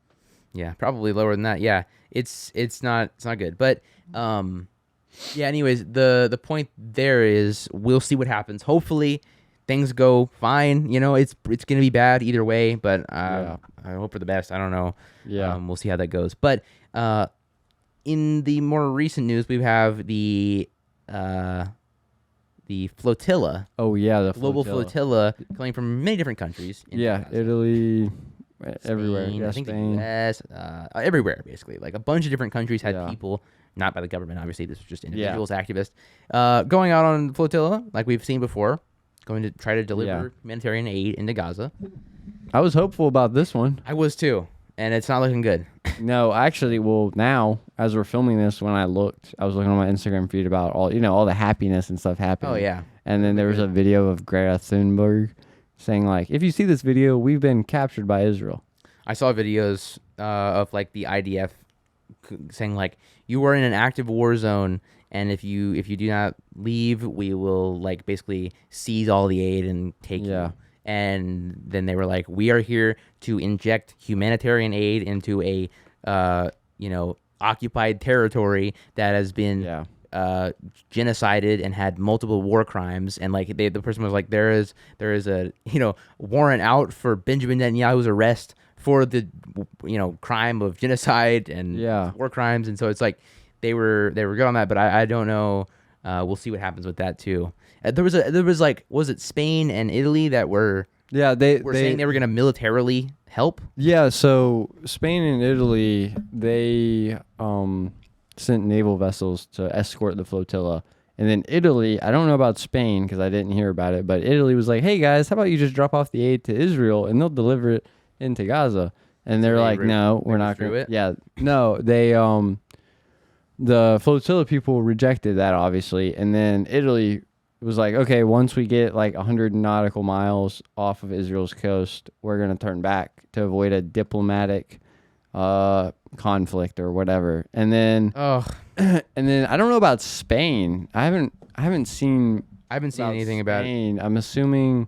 Yeah, probably lower than that. Yeah, it's not good. But anyways, the point there is we'll see what happens. Hopefully things go fine. It's gonna be bad either way, but I hope for the best. I don't know. Yeah, we'll see how that goes. But in the more recent news, we have the flotilla. Oh yeah, the global flotilla coming from many different countries. Italy. everywhere. Spain, Yeah, I think Spain. the US, everywhere basically. Like a bunch of different countries had people, not by the government, obviously. This was just individuals, activists, going out on flotilla, like we've seen before, going to try to deliver humanitarian aid into Gaza. I was hopeful about this one. I was too, and it's not looking good. No, actually, well, now as we're filming this, when I was looking on my Instagram feed about all the happiness and stuff happening. Oh yeah. And then there was a video of Greta Thunberg saying like, if you see this video, we've been captured by Israel. I saw videos of like the IDF saying like, you are in an active war zone, and if you do not leave, we will like basically seize all the aid and take you. And then they were like, we are here to inject humanitarian aid into a occupied territory that has been genocided and had multiple war crimes. And like the person was like, there is a warrant out for Benjamin Netanyahu's arrest for the crime of genocide and war crimes. And so it's like they were good on that, but I don't know. We'll see what happens with that too. There was like, was it Spain and Italy that were they saying they were going to militarily help? Yeah, so Spain and Italy, they sent naval vessels to escort the flotilla. And then Italy, I don't know about Spain because I didn't hear about it, but Italy was like, hey guys, how about you just drop off the aid to Israel and they'll deliver it into Gaza. And they're like, no, we're not going to. Yeah, no, they the flotilla people rejected that, obviously. And then Italy was like, okay, once we get like 100 nautical miles off of Israel's coast, we're going to turn back to avoid a diplomatic conflict or whatever. And then and then I don't know about Spain. I haven't seen anything about it. I'm assuming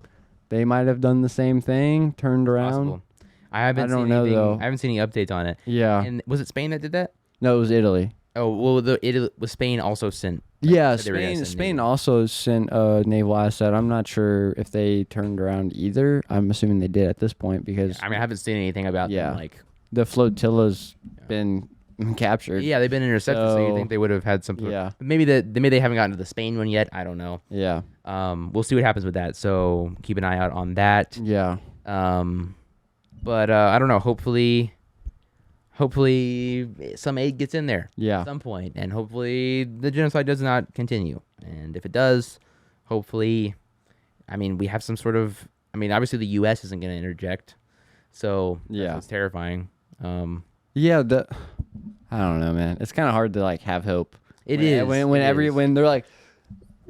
they might have done the same thing, turned around. Possible. I don't know though. I haven't seen any updates on it. Yeah. And was it Spain that did that? No, it was Italy. Oh, well, was Spain also sent? Yeah, Spain also sent a naval asset. I'm not sure if they turned around either. I'm assuming they did at this point because I haven't seen anything about them, like the flotilla's been captured. Yeah, they've been intercepted, so you think they would have had something. Yeah. Maybe they haven't gotten to the Spain one yet. I don't know. Yeah. We'll see what happens with that. So keep an eye out on that. Yeah. But I don't know. Hopefully some aid gets in there at some point, and hopefully the genocide does not continue. And if it does, hopefully, we have some sort of. Obviously the U.S. isn't going to interject, so it's terrifying. I don't know, man. It's kind of hard to like have hope. It is when they're like,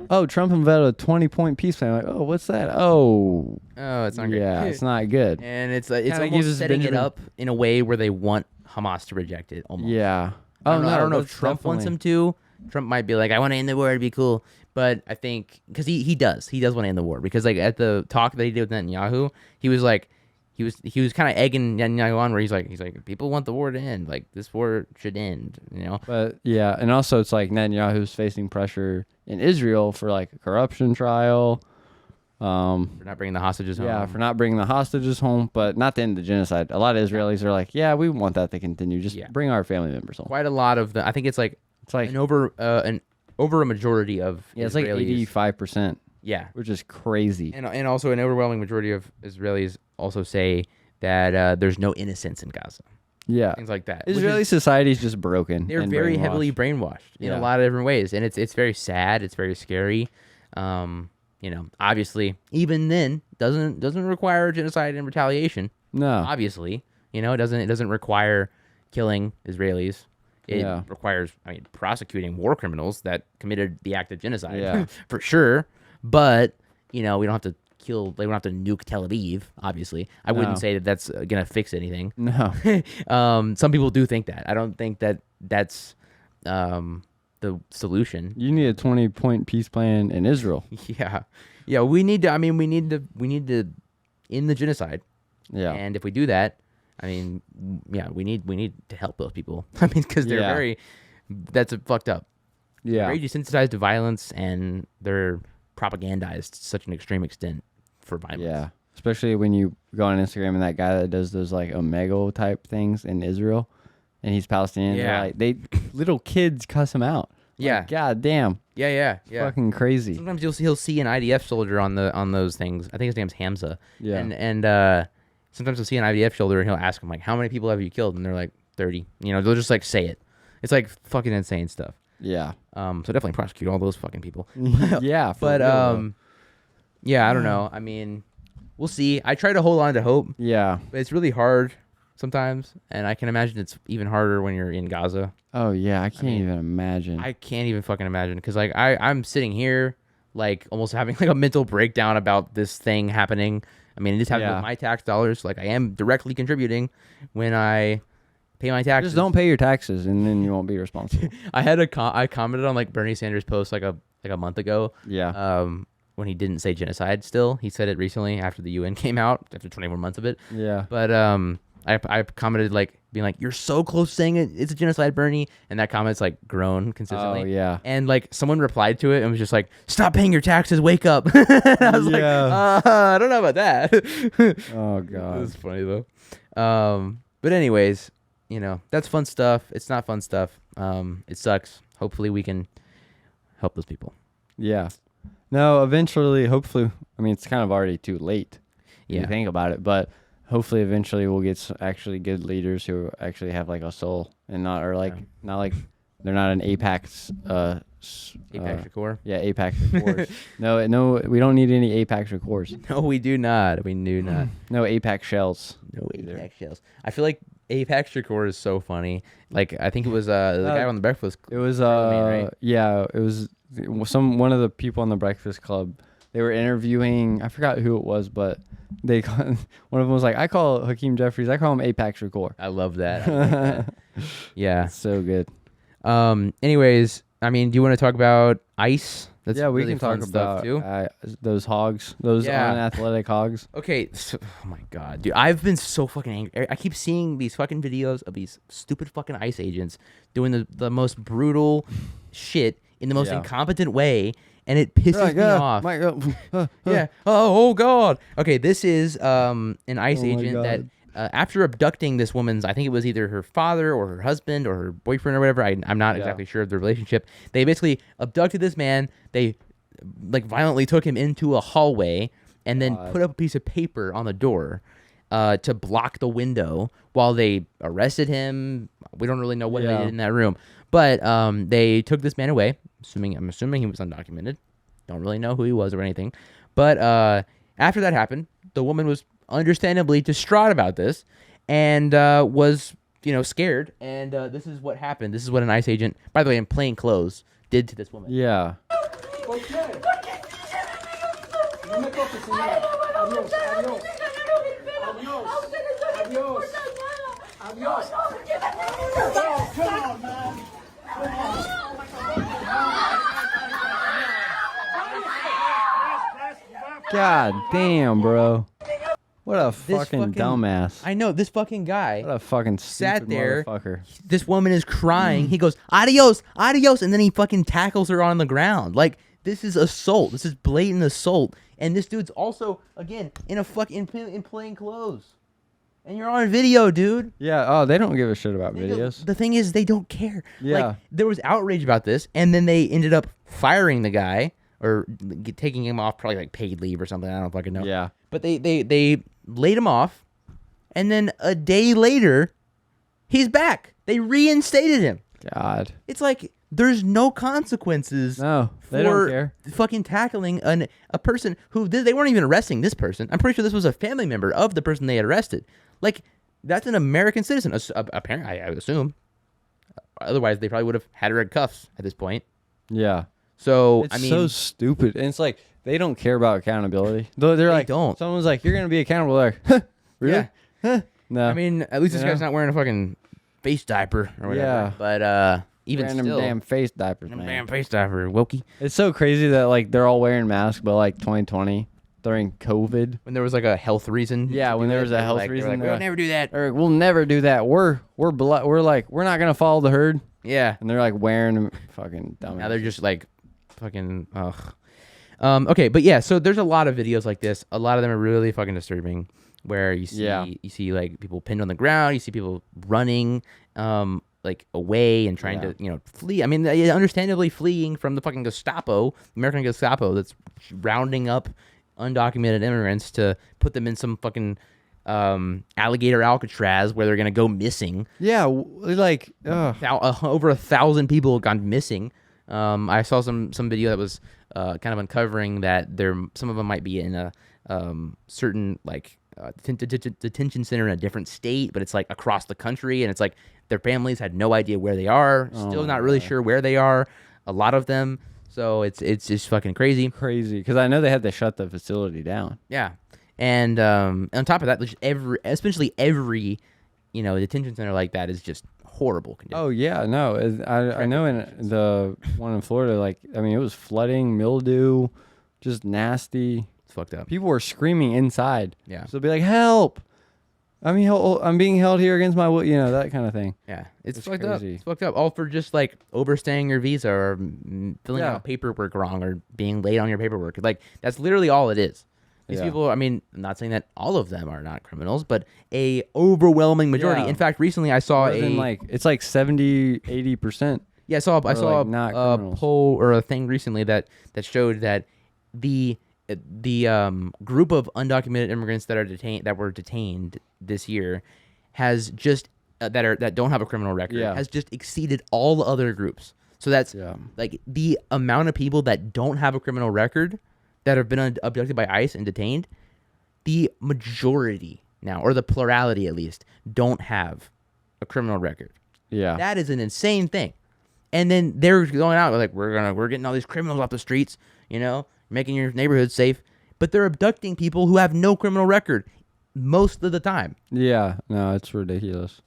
oh, Trump unveiled a 20-point peace plan. Like, oh, what's that? Oh, it's not good. Yeah, it's not good. And it's almost setting it up in a way where they want Hamas to reject it. Almost. Yeah. I don't know if Trump wants him to. Trump might be like, I want to end the war. It'd be cool. But I think because he does want to end the war, because like at the talk that he did with Netanyahu, he was like. He was kind of egging Netanyahu on, where he's like, people want the war to end. Like, this war should end, But yeah, and also it's like Netanyahu's facing pressure in Israel for like a corruption trial. For not bringing the hostages home. Yeah, for not bringing the hostages home, but not to end the genocide. A lot of Israelis are like, yeah, we want that to continue. Just bring our family members home. Quite a lot of I think it's like an over a majority of Israelis. It's like 85%. Yeah, which is crazy. And also an overwhelming majority of Israelis also say that there's no innocence in Gaza. Yeah, things like that. Israeli society is just broken. They're very heavily brainwashed in a lot of different ways, and it's very sad. It's very scary. Obviously, even then, doesn't require genocide and retaliation. No, obviously, it doesn't require killing Israelis. It requires, prosecuting war criminals that committed the act of genocide, for sure. But, we don't have to they don't have to nuke Tel Aviv, obviously. I wouldn't say that that's going to fix anything. No. Some people do think that. I don't think that that's the solution. You need a 20-point peace plan in Israel. Yeah, we need to end the genocide. Yeah. And if we do that, we need to help those people. Because they're that's fucked up. Yeah. They're very desensitized to violence, and they're propagandized to such an extreme extent for violence. Yeah, especially when you go on Instagram and that guy that does those like Omegle type things in Israel, and he's Palestinian. Yeah, little kids cuss him out. Yeah, god damn. Yeah. Fucking crazy. Sometimes he'll see an IDF soldier on those things. I think his name's Hamza. Yeah, and sometimes I'll see an IDF shoulder and he'll ask them like, how many people have you killed? And they're like 30. You know, they'll just like say it. It's like fucking insane stuff. Yeah. So definitely prosecute all those fucking people. Yeah. But yeah, I don't know. I mean, we'll see. I try to hold on to hope. Yeah. But it's really hard sometimes, and I can imagine it's even harder when you're in Gaza. Oh yeah, I can't even imagine. I can't even fucking imagine because like I'm sitting here like almost having like a mental breakdown about this thing happening. I mean, this happens with my tax dollars. Like I am directly contributing when I pay my taxes. Just don't pay your taxes, and then you won't be responsible. I commented on like Bernie Sanders' post like a month ago. Yeah. When he didn't say genocide. Still, he said it recently after the UN came out after 21 months of it. Yeah. But I commented like being like, you're so close to saying it's a genocide, Bernie, and that comment's like grown consistently. Oh yeah. And like someone replied to it and was just like, stop paying your taxes, wake up. I was like, I don't know about that. Oh god. It was funny though. But anyways, you know, that's fun stuff. It's not fun stuff. It sucks. Hopefully we can help those people. Yeah. No, eventually, hopefully, I mean, it's kind of already too late. If you think about it, but hopefully eventually we'll get actually good leaders who actually have like a soul and not like they're not an Apex Shakur. Yeah, Apex Shakurs. No, we don't need any Apex Shakurs. No, we do not. We do not. No Apex shells. No Apex shells. I feel like Apex Shakur is so funny. Like I think it was the guy on the Breakfast Club. It was right? Yeah, it was one of the people on the Breakfast Club. They were interviewing, I forgot who it was, but one of them was like, I call Hakeem Jeffries, I call him Apex Shakur. I love that. I like that. Yeah. It's so good. Anyways, I mean, do you want to talk about ICE? That's we really can talk about too. Those hogs, those unathletic hogs. Okay, so, oh my god, dude, I've been so fucking angry. I keep seeing these fucking videos of these stupid fucking ICE agents doing the most brutal shit in the most incompetent way, and it pisses me off. Yeah. Oh god. Okay, this is an ICE agent that after abducting this woman's, I think it was either her father or her husband or her boyfriend or whatever. I'm not exactly sure of the relationship. They basically abducted this man. They like violently took him into a hallway and then put up a piece of paper on the door to block the window while they arrested him. We don't really know what they did in that room, but they took this man away. I'm assuming he was undocumented. Don't really know who he was or anything. But after that happened, the woman was understandably distraught about this and was scared, and this is what happened. This is what an ICE agent, by the way, in plain clothes, did to this woman. Yeah. God damn, bro. What a fucking dumbass. I know, this fucking guy. What a fucking sat there. Motherfucker. This woman is crying. He goes, adios, adios, and then he fucking tackles her on the ground. Like, this is assault. This is blatant assault. And this dude's also, again, in plain clothes. And you're on video, dude. Yeah, oh, they don't give a shit about videos. The thing is, they don't care. Yeah. Like, there was outrage about this, and then they ended up firing the guy, or taking him off probably like paid leave or something. I don't fucking know. Yeah. But they laid him off, and then a day later, he's back. They reinstated him. God. It's like there's no consequences. No, they don't care. Fucking tackling a person who they weren't even arresting this person. I'm pretty sure this was a family member of the person they had arrested. Like, that's an American citizen. Apparently, I would assume. Otherwise, they probably would have had her in cuffs at this point. Yeah. So it's so stupid, and it's like they don't care about accountability. They're like, don't. Someone's like, you're gonna be accountable. They're like, really? Yeah. Huh? No. I mean, at least this guy's not wearing a fucking face diaper or whatever. Yeah. But even random still, damn face diapers, man. Damn face diaper, Wilkie. It's so crazy that like they're all wearing masks, but like 2020 during COVID, when there was like a health reason. Yeah, when there was a health reason, like, we'll never do that. Or we'll never do that. We're like, we're not gonna follow the herd. Yeah. And they're like wearing fucking dumb. Now they're just like fucking ugh. Okay, but yeah, so there's a lot of videos like this. A lot of them are really fucking disturbing, where you see like people pinned on the ground, you see people running like away and trying to flee. I mean, understandably fleeing from the fucking Gestapo, American Gestapo, that's rounding up undocumented immigrants to put them in some fucking Alligator Alcatraz, where they're gonna go missing. Yeah, like over 1,000 people have gone missing. I saw some video that was kind of uncovering that some of them might be in a certain like detention center in a different state, but it's like across the country, and it's like their families had no idea where they are, still not really sure where they are, a lot of them. So it's just fucking crazy because I know they had to shut the facility down. Yeah. And on top of that, especially every detention center like that is just horrible condition. Oh yeah, no, I know in the one in Florida, like I mean, it was flooding, mildew, just nasty. It's fucked up. People were screaming inside. Yeah. So they'll be like, "Help! I'm being held here against my will," that kind of thing. Yeah, it's fucked up. It's fucked up. All for just like overstaying your visa or filling out paperwork wrong or being late on your paperwork. Like that's literally all it is. These people, I mean, I'm not saying that all of them are not criminals, but a overwhelming majority. Yeah. In fact, recently I saw it's like 70-80%. Yeah, I saw a poll or a thing recently that showed that the group of undocumented immigrants that were detained this year has just that don't have a criminal record has just exceeded all other groups. So that's like the amount of people that don't have a criminal record that have been abducted by ICE and detained, the majority now, or the plurality at least, don't have a criminal record. Yeah, that is an insane thing. And then they're going out like we're getting all these criminals off the streets, making your neighborhood safe, but they're abducting people who have no criminal record most of the time. Yeah, no, it's ridiculous.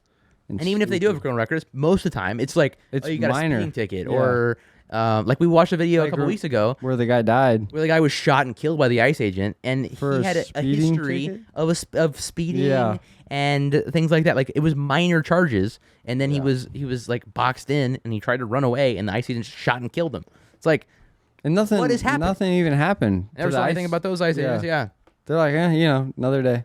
And even if they do have a criminal record, most of the time it's like you got minor. A speeding ticket or. Like we watched a video a couple weeks ago where the guy died, where the guy was shot and killed by the ICE agent, and he had a history of speeding and things like that. Like it was minor charges, and then he was like boxed in, and he tried to run away, and the ICE agent shot and killed him. It's like, and nothing. What is happening? Nothing even happened. Never saw anything about those ICE agents. Yeah, they're like, another day.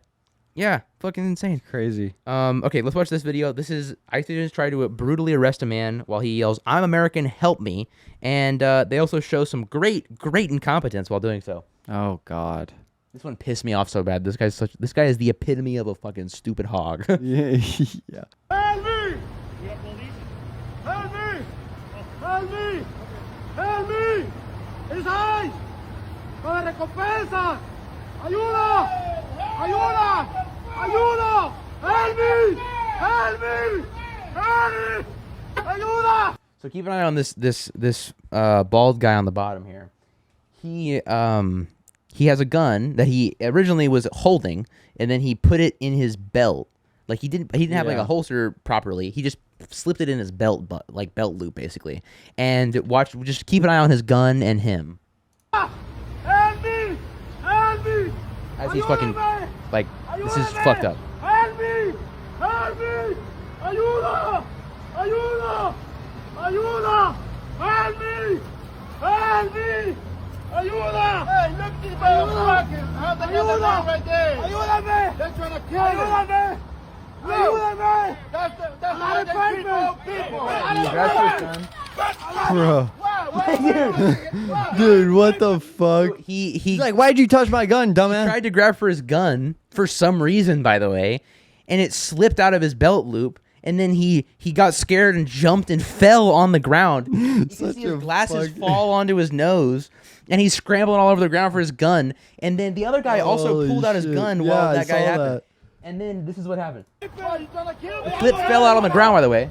Yeah, fucking insane. Crazy. Okay, let's watch this video. This is ICE agents try to brutally arrest a man while he yells, "I'm American, help me." And they also show some great incompetence while doing so. Oh God. This one pissed me off so bad. This guy is the epitome of a fucking stupid hog. Yeah. Help me! Help me! Help me! Help me! It's ICE! ¡Con recompensa! ¡Ayuda! ¡Ayuda! ¡Ayuda! ¡Help me! ¡Help me! ¡Help me! ¡Ayuda! So keep an eye on this bald guy on the bottom here. He has a gun that he originally was holding, and then he put it in his belt. Like he didn't have like a holster properly. He just slipped it in his belt loop basically. And just keep an eye on his gun and him. Help me! Help me! As he's fucking like this is fucked up. Help me! Help me! Ayuda! Ayuda! Ayuda! Help me! Help me! Ayuda! Hey, look at these motherfuckers! How's the other right there? Ayúdame! They're trying to kill me! Ayúdame! Ayúdame! That's not a people! Bro. Dude, what the fuck? He's like, why'd you touch my gun, dumbass? He tried to grab for his gun for some reason, by the way, and it slipped out of his belt loop. And then he got scared and jumped and fell on the ground. You can see his glasses fall onto his nose, and he's scrambling all over the ground for his gun. And then the other guy also pulled out his gun while that guy happened. And then this is what happened. The clip fell out on the ground, by the way.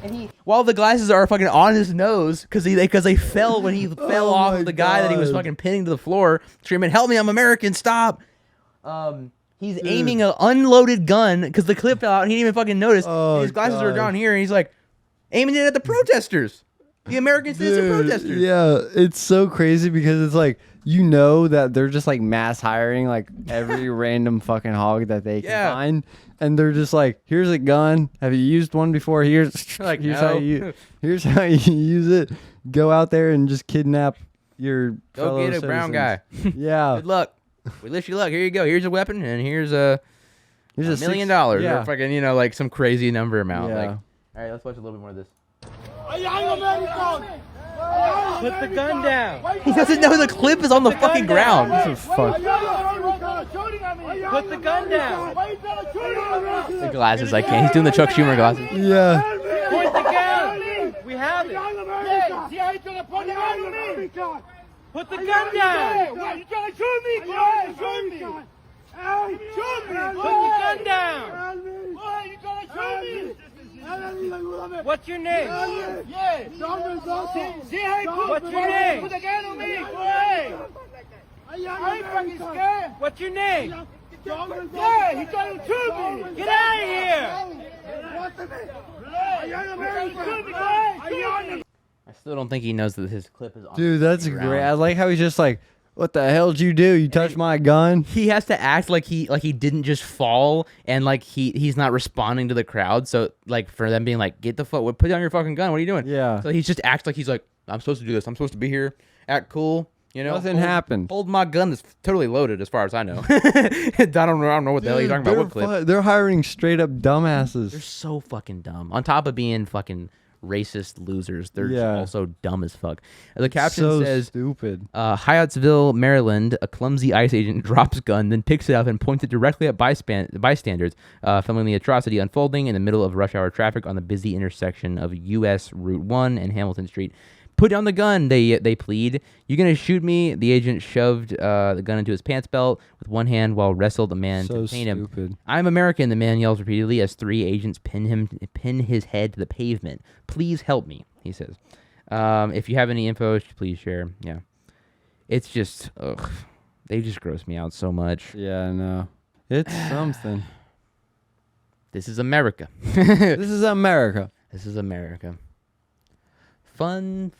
And while the glasses are fucking on his nose, because they fell when he fell off of the guy that he was fucking pinning to the floor, screaming, "Help me, I'm American, stop!" He's aiming an unloaded gun because the clip fell out and he didn't even fucking notice. And his glasses are down here and he's like aiming it at the protesters. The American citizen protesters. Yeah, it's so crazy because it's like, that they're just like mass hiring like every random fucking hog that they can find. And they're just like, here's a gun. Have you used one before? Here's how you use it. Go out there and just kidnap your Go get a citizens. Brown guy. Yeah. Good luck. We wish you luck. Here you go. Here's a weapon, and here's $1 million or fucking like some crazy number amount. Yeah. Like, all right, let's watch a little bit more of this. Put the gun down. He doesn't know the clip is on the fucking ground. This is fucked. Put the gun down. Why you trying to shoot me? The glasses, I can't. He's doing the Chuck Schumer glasses. Yeah. Point the gun. We have it. Yeah, see how you trying to put the gun on me? Put the gun down. Why you trying to shoot me? Go ahead, shoot me. Hey, shoot me. Put the gun down. Why you trying to shoot me? What's your name? Yeah. See how you put What's your name? Put the gun on me. Go ahead. I ain't fucking scared. What's your name? Yeah, he's trying to shoot me. Get out of here. I still don't think he knows that his clip is on. Dude, that's the ground. great. I like how he's just like, what the hell did you do? You touched my gun? He has to act like he didn't just fall, and like he's not responding to the crowd. So like for them being like, get the fuck, put down your fucking gun. What are you doing? Yeah. So he just acts like he's like, I'm supposed to do this. I'm supposed to be here. Act cool. You know, nothing happened. Hold my gun that's totally loaded, as far as I know. I don't know what the hell you're talking about. What clip? They're hiring straight up dumbasses. They're so fucking dumb. On top of being fucking racist losers, they're just also dumb as fuck. The caption says, stupid. Hyattsville, Maryland, a clumsy ICE agent drops gun, then picks it up and points it directly at bystanders, filming the atrocity unfolding in the middle of rush hour traffic on the busy intersection of U.S. Route 1 and Hamilton Street. Put down the gun, they plead. You're going to shoot me? The agent shoved the gun into his pants belt with one hand while wrestled a man to detain him. I'm American, the man yells repeatedly as three agents pin his head to the pavement. Please help me, he says. If you have any info, please share. Yeah. It's just, ugh. They just gross me out so much. Yeah, I know. It's something. This is America. This is America. This is America. Fun.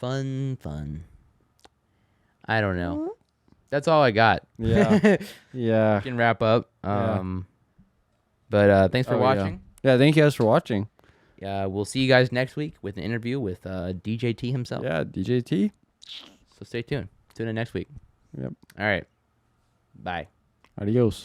I don't know. That's all I got. Yeah. Yeah. We can wrap up. But thanks for watching. Yeah, thank you guys for watching. We'll see you guys next week with an interview with DJT himself. Yeah, DJT. So stay tuned. Tune in next week. Yep. All right. Bye. Adios.